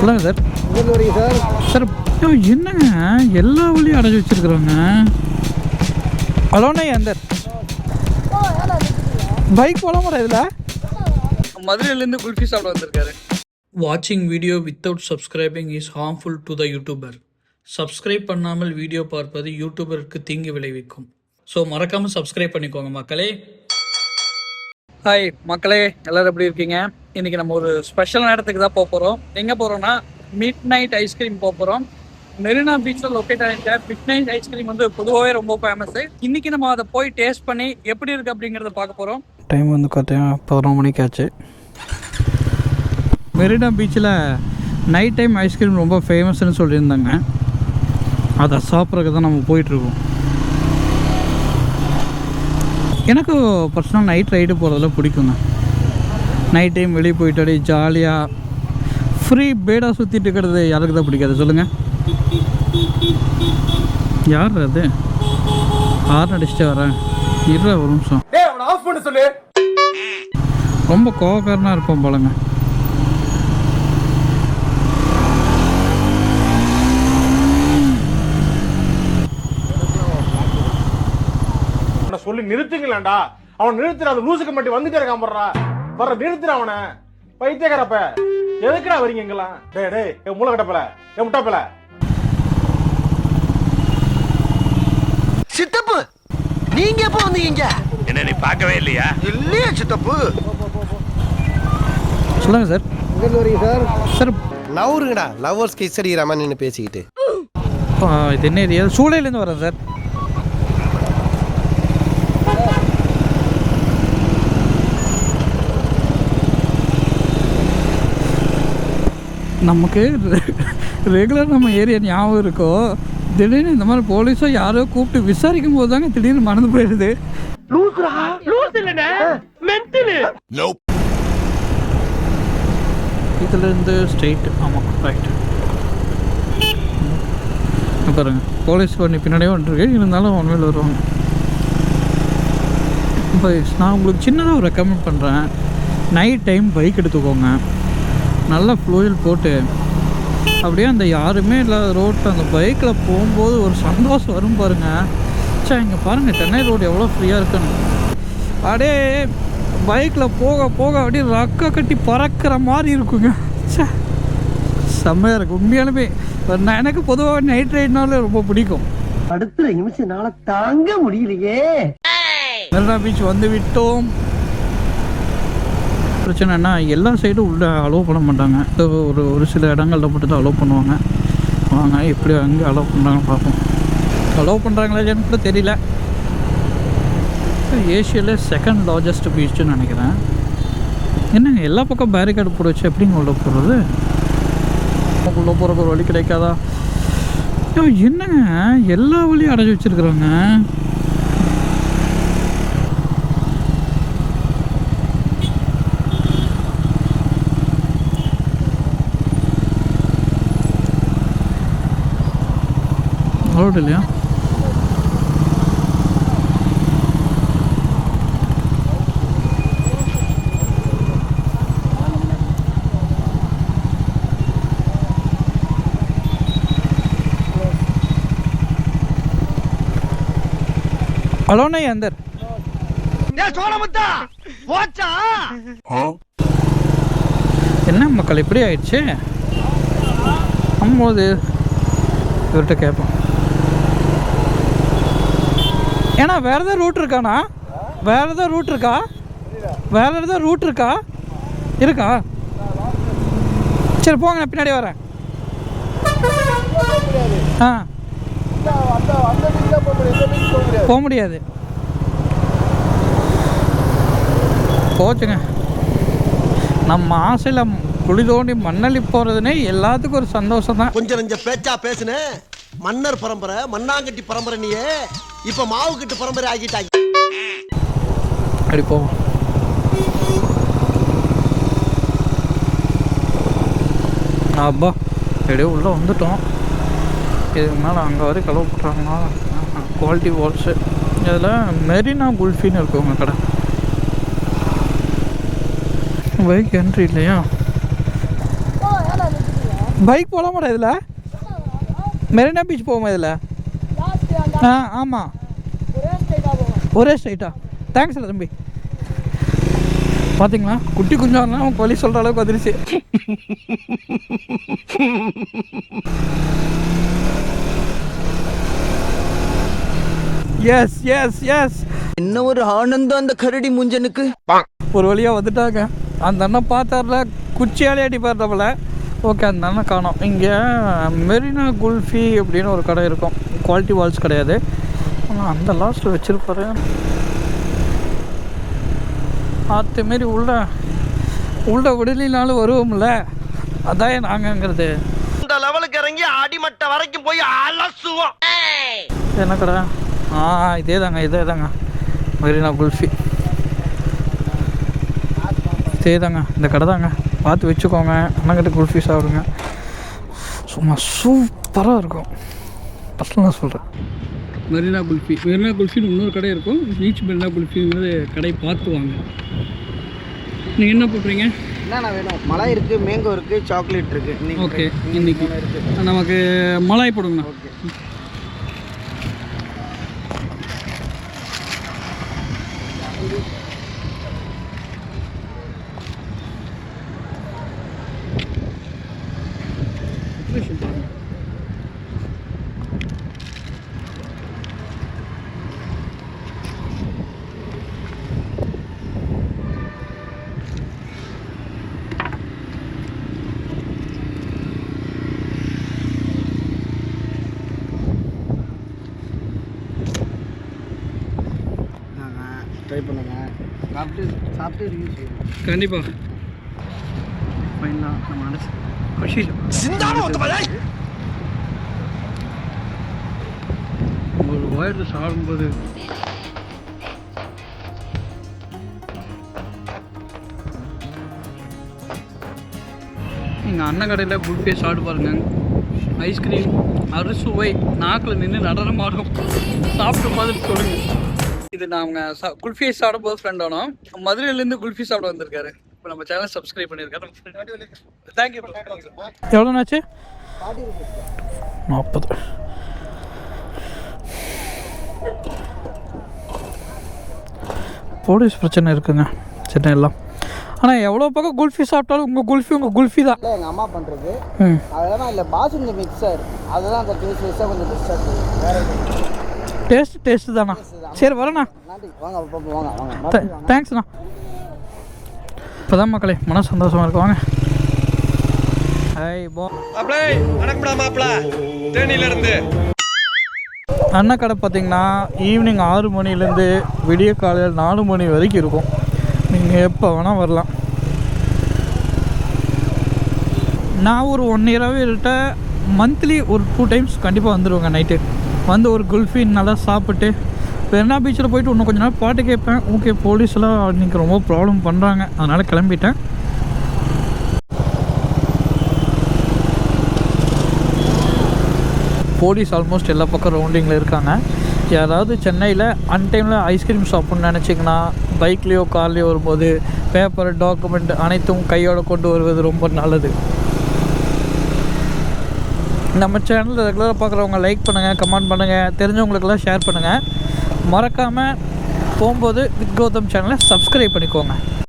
சொல்லுங்கள் சார். எங்கே வரீங்க சார்? சார் என்னங்க எல்லா வழியும் அடைச்சி வச்சுருக்குறோங்க. அலோனே அந்த பைக் போல மாட்டேன் இதில். மதுரையிலேருந்து குல்ஃபி சாப்பிட வந்திருக்காரு. வாட்சிங் video without subscribing is harmful to the YouTuber. Subscribe பண்ணாமல் வீடியோ பார்ப்பது யூடியூபருக்கு தீங்கு விளைவிக்கும். ஸோ மறக்காமல் சப்ஸ்கிரைப் பண்ணிக்கோங்க மக்களே. ஹாய் மக்களே, எல்லோரும் எப்படி இருக்கீங்க? இன்றைக்கி நம்ம ஒரு ஸ்பெஷலான இடத்துக்கு தான் போக போகிறோம். எங்கே போகிறோன்னா மிட் நைட் ஐஸ்கிரீம் போக போகிறோம். மெரினா பீச்சில் லொக்கேட் ஆகிருக்க மிட் நைட் ஐஸ்கிரீம் வந்து பொதுவாகவே ரொம்ப ஃபேமஸ்ஸு. இன்றைக்கி நம்ம அதை போய் டேஸ்ட் பண்ணி எப்படி இருக்குது அப்படிங்கிறத பார்க்க போகிறோம். டைம் வந்து பார்த்தீங்கன்னா 11 மணிக்கு ஆச்சு. மெரினா பீச்சில் நைட் டைம் ஐஸ்கிரீம் ரொம்ப ஃபேமஸ்ன்னு சொல்லியிருந்தாங்க. அதை சாப்பிட்றதுக்கு தான் நம்ம போயிட்டுருக்கோம். எனக்கு பர்சனல் நைட் ரைடு போகிறதெல்லாம் பிடிக்குங்க. நைட் டைம் வெளியே போயிட்டு அப்படியே ஜாலியாக ஃப்ரீ பேடாக சுற்றிட்டு இருக்கிறது யாருக்கு தான் பிடிக்காது சொல்லுங்கள்? யார் அது ஹார்ன் அடிச்சுட்டு வரேன்? இருற ஒரு நிமிஷம். ரொம்ப கோவக்காரனாக இருப்போம் போலங்க. சொல்லி நிறுத்துங்களேன்டா. அவன் நிறுத்துற அந்த லூசுக்கு மட்டும் வந்துட்டே இருக்கான். வர்ற நிறுத்துற அவனை. பைத்தியக்காரப்ப எதுக்குடா வரீங்க எங்கெல்லாம்? டேய் டேய் என் மூளை கட்டப்பல, என் முட்டாப்பல. சித்தப்பு நீங்க எப்போ வந்தீங்க? என்ன நீ பார்க்கவே இல்லையா? இல்லையா சித்தப்பு? சொல்லுங்கள் சார். எங்கே வரீங்க சார்? சார் நவருங்கடா, லவ்வர்ஸ் கிஸ் அடிக்கிற நின்று பேசிக்கிட்டு. இது என்ன ஏரியா? சூளையிலேருந்து வரேன் சார். நமக்கு ரெகுலர் நம்ம ஏரியா ஞாபகம் இருக்கோ, திடீர்னு இந்த மாதிரி போலீஸோ யாரோ கூப்பிட்டு விசாரிக்கும் போது தாங்க திடீர்னு மறந்து போயிடுது. இதுலேருந்து ஸ்ட்ரெயிட். ஆமாம் ரைட். பாருங்க போலீஸ் பண்ணி பின்னாடியே வந்துருக்கு. இருந்தாலும் ஒன்றும் வருவாங்க. இப்போ நான் உங்களுக்கு சின்னதாக ஒரு ரெக்கமெண்ட் பண்ணுறேன். நைட் டைம் பைக் எடுத்துக்கோங்க. நல்லா ஃப்ளூயல் போட்டு அப்படியே அந்த யாருமே இல்லாத ரோட்டில் அந்த பைக்கில் போகும்போது ஒரு சந்தோஷம் வரும் பாருங்கள். சே இங்கே பாருங்கள் சென்னை ரோடு எவ்வளோ ஃப்ரீயாக இருக்குன்னு. அப்படியே பைக்கில் போக போக அப்படியே ரக்க கட்டி பறக்கிற மாதிரி இருக்குங்க. சே செம்மையாக இருக்கும் உண்மையாலுமே. எனக்கு பொதுவாக நைட் ரைட்னாலே ரொம்ப பிடிக்கும். அடுத்த நிமிஷம் நாளை தாங்க முடியலையே. மெரினா பீச் வந்து விட்டோம். பிரச்சனைனா எல்லா சைடும் உள்ளே அலோவ் பண்ண மாட்டாங்க. ஒரு சில இடங்களில் மட்டும் தான் அலோவ் பண்ணுவாங்க. வாங்க எப்படி அங்கே அலோவ் பண்ணுறாங்கன்னு பார்ப்போம். அலோவ் பண்ணுறாங்களா இல்லைன்னு கூட தெரியல. ஏஷியாவிலே செகண்ட் லார்ஜஸ்ட் பீச்சுன்னு நினைக்கிறேன். என்னங்க எல்லா பக்கம் பேரிகார்டு போட வச்சு எப்படிங்க உள்ளே போகிறது? உள்ளே போகிறக்கு ஒரு வழி கிடைக்காதா? என்னங்க எல்லா வழியும் அடைச்சி வச்சுருக்குறாங்க. ரோடு இல்லையா? அலோனே அந்தர் என்ன மக்கள் இப்படி ஆயிடுச்சு? அம்மோது இவர்கிட்ட கேட்போம். ஏன்னா வேறு எதாவது ரூட் இருக்காண்ணா? வேறு எதாவது ரூட் இருக்கா? வேறு எதாவது ரூட் இருக்கா? இருக்கா? சரி போங்க, நான் பின்னாடி வரேன். ஆ போக முடியாது. போச்சுங்க. நம்ம ஆசையில் குழி தோண்டி மண்ணள்ளி போகிறதுனே எல்லாத்துக்கும் ஒரு சந்தோஷம் தான். கொஞ்சம் நஞ்சம் பேச்சா பேசுன மன்னர் பரம்பரை, மண்ணாங்கட்டி பரம்பரை. நீயே இப்ப மாவு கட்டு பரம்பரை ஆகிட்டாங்க. அப்படி போவோம். அப்பா எப்படியோ உள்ளே வந்துட்டோம். இதுக்கு மேலே அங்கே வரைக்கும் கலவு போட்டுறாங்கன்னா குவாலிட்டி வால்ஸு. இதில் மெரினா குல்ஃபின்னு இருக்குங்க கடை. பைக் என்ட்ரி இல்லையா? பைக் போகலாமாடா இதில்? மெரினா பீச் போகுமா இதில்? ஆமாம், ஒரே ஸ்ட்ரைட்டா. தேங்க்ஸ் இல்லை தம்பி. பார்த்தீங்களா, குட்டி குஞ்சாருன்னா அவன் பழி சொல்கிற அளவுக்கு வந்துருச்சு. எஸ் எஸ் எஸ், என்ன ஒரு ஆனந்தம் அந்த கரடி முஞ்சனுக்கு. ஒரு வழியாக வந்துட்டாங்க. அந்த அண்ணன் பார்த்தார்ல, குச்சியாலே அடிப்பார் நம்மள. ஓகே, அந்த அண்ணன் காணோம். இங்கே மெரினா குல்ஃபி அப்படின்னு ஒரு கடை இருக்கும். குவாலிட்டி வால்ஸ் கிடையாது, ஆனால் அந்த லாஸ்ட்டில் வச்சுருப்பாரு. அதுமாரி உள்ள விடலினாலும் வருவோம்ல, அதான் நாங்கங்கிறது. இந்த லெவலுக்கு இறங்கி அடிமட்ட வரைக்கும் போய் அலசுவோம். என்ன கடை? இதே தாங்க மெரினா குல்ஃபி. இதே தாங்க, இந்த கடை தாங்க. பார்த்து வச்சுக்கோங்க, அண்ணங்கிட்ட குல்ஃபி சாப்பிடுங்க. சும்மா சூப்பராக இருக்கும். ஃபஸ்ட்டு நான் சொல்கிறேன், மெரினா குல்ஃபின்னு இன்னொரு கடை இருக்கும். பீச் மெரினா குல்ஃபிங்கிறது கடை பார்த்து வாங்க. நீங்கள் என்ன போட்டுறீங்க? என்னண்ணா வேணும்? மலாய் இருக்குது, மேங்கோ இருக்குது, சாக்லேட் இருக்குது. ஓகே, இன்னைக்கு நமக்கு மலாய் போடுங்கண்ணா. ஓகே. ட்ரை பண்ணுங்க, சாப்பிட்டு ரிவ்யூ செய்யுங்க. கண்டிப்பாக ஃபைனலாக நம்ம ஒரு வயது சாடும்போது எங்கள் அண்ணன் கடையில் குல்ஃபியை சாப்பிட்டு பாருங்க. ஐஸ்கிரீம் அறுசுவை, நாக்கில் நின்று நடனமாடும். சாப்பிட்டு பார்த்துட்டு சொல்லுங்கள். இது நாங்கள் குல்ஃபியை சாப்பிடும்போது ஃப்ரெண்ட் ஆனோம். மதுரையிலேருந்து குல்ஃபி சாப்பிட வந்திருக்காரு. இப்போ நம்ம சேனல் சப்ஸ்கிரைப் பண்ணியிருக்காரு. தேங்க்யூ. எவ்வளோனாச்சு? 40. போலீஸ் பிரச்சனை இருக்குங்க சென்னையெல்லாம். ஆனால் எவ்வளோ பக்கம் குல்ஃபி சாப்பிட்டாலும் உங்கள் குல்ஃபி தான். இல்லை, எங்கள் அம்மா பண்ணுறது. அதெல்லாம் இல்லை, பாசுந்தி மிக்சர் அதுதான் அந்த டேஸ்ட் கொஞ்சம் பெஸ்ட்டாக இருக்குது. வேறு டேஸ்ட்டு தானா? சரி, வரேண்ணா. நன்றி. வாங்க. தேங்க்ஸ்ண்ணா. இப்போ தான் மக்களே மன சந்தோஷமாக இருக்கு. வாங்க. அண்ணா கடை பார்த்தீங்கன்னா ஈவினிங் 6 மணிலேருந்து விடிய காலையில் 4 மணி வரைக்கும் இருக்கும். நீங்கள் எப்போ வேணால் வரலாம். நான் ஒரு 1 இயராகவே இருட்ட மந்த்லி ஒரு 2 டைம்ஸ் கண்டிப்பாக வந்துடுவேங்க. நைட்டு வந்து ஒரு குல்ஃபி நல்லா சாப்பிட்டு மெரினா பீச்சில் போயிட்டு இன்னும் கொஞ்ச நேரம் பாட்டு கேட்பேன். ஓகே, போலீஸ்லாம் இன்றைக்கி ரொம்ப ப்ராப்ளம் பண்ணுறாங்க, அதனால் கிளம்பிட்டேன். போலீஸ் ஆல்மோஸ்ட் எல்லா பக்கம் ரவுண்டிங்கில் இருக்காங்க. யாராவது சென்னையில் அன்டைமில் ஐஸ்கிரீம் சாப்பிட்ணுன்னு நினச்சிங்கன்னா பைக்லேயோ கார்லேயோ வரும்போது பேப்பர் டாக்குமெண்ட் அனைத்தும் கையோடு கொண்டு வருவது ரொம்ப நல்லது. நம்ம சேனலில் ரெகுலராக பார்க்குறவங்க லைக் பண்ணுங்கள், கமெண்ட் பண்ணுங்கள், தெரிஞ்சவங்களுக்கெல்லாம் ஷேர் பண்ணுங்கள். மறக்காமல் போகும்போது வித் கௌதம் சேனலை சப்ஸ்கிரைப் பண்ணிக்கோங்க.